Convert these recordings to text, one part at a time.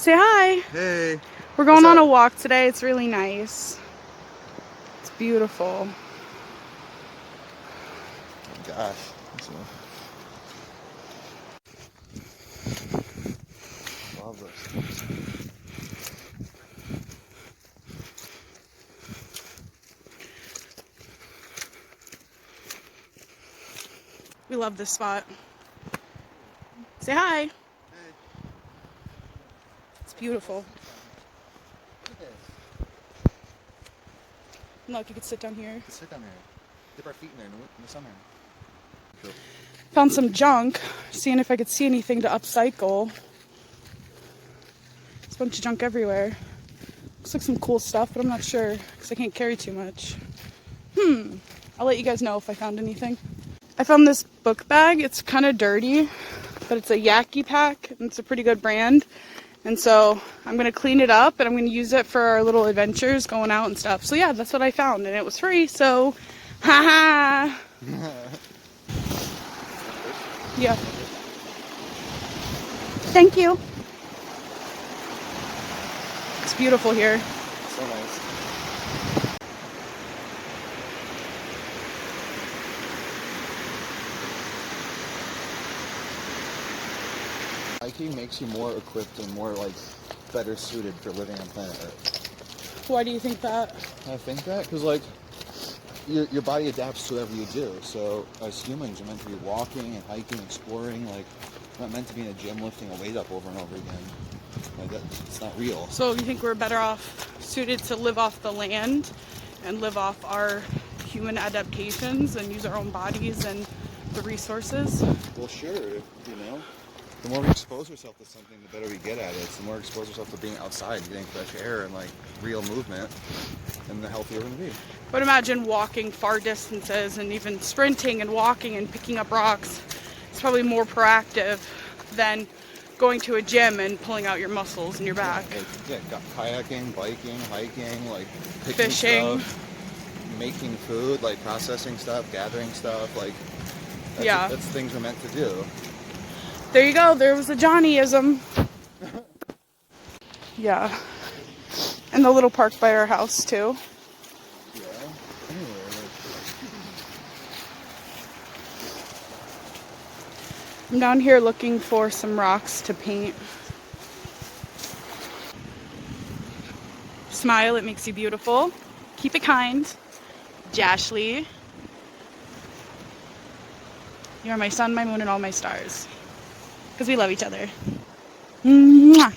Say hi. Hey. We're going on a walk today. It's really nice. It's beautiful. Oh gosh. Love this. We love this spot. Say hi. Hey. It's beautiful. Look, you could sit down here. Sit down here. Dip our feet in there in the summer. Cool. Found some junk, seeing if I could see anything to upcycle. There's a bunch of junk everywhere. Looks like some cool stuff, but I'm not sure because I can't carry too much. I'll let you guys know if I found anything. I found this book bag. It's kind of dirty, but it's a Yaki pack, and it's a pretty good brand. And so I'm going to clean it up, and I'm going to use it for our little adventures going out and stuff. So yeah, that's what I found, and it was free, so haha. Yeah. Thank you. It's beautiful here. So nice. Hiking makes you more equipped and more better suited for living on planet Earth. Why do you think that? I think that because your body adapts to whatever you do. So as humans, you're meant to be walking and hiking, exploring. We're not meant to be in a gym lifting a weight up over and over again. It's not real. So you think we're better off suited to live off the land and live off our human adaptations and use our own bodies and the resources? Well, sure. The more we expose ourselves to something, the better we get at it. The more we expose ourselves to being outside, getting fresh air and real movement, and the healthier we're gonna be. But imagine walking far distances and even sprinting and walking and picking up rocks. It's probably more proactive than going to a gym and pulling out your muscles in your back. Kayaking, biking, hiking, picking fishing, stuff, making food, processing stuff, gathering stuff. That's things we're meant to do. There you go. There was a Johnnyism. Yeah. And the little park by our house, too. Yeah. I'm down here looking for some rocks to paint. Smile, it makes you beautiful. Keep it kind. Jashley. You are my sun, my moon, and all my stars. Because we love each other. Mwah.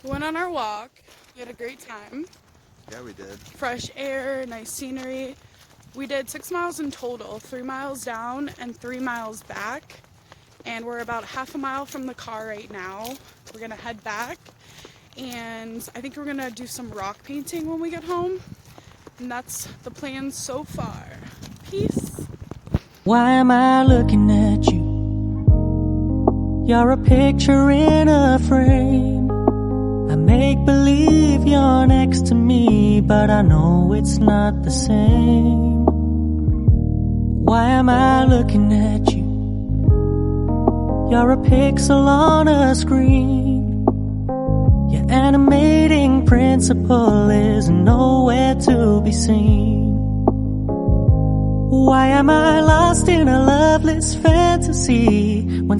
We went on our walk. We had a great time. Yeah, we did. Fresh air, nice scenery. We did 6 miles in total, 3 miles down and 3 miles back. And we're about half a mile from the car right now. We're gonna head back. And I think we're gonna do some rock painting when we get home. And that's the plan so far. Peace. Why am I looking at you? You're a picture in a frame. I make believe you're next to me, but I know it's not the same. Why am I looking at you? You're a pixel on a screen. Your animating principle is nowhere to be seen. Why am I lost in a loveless fantasy when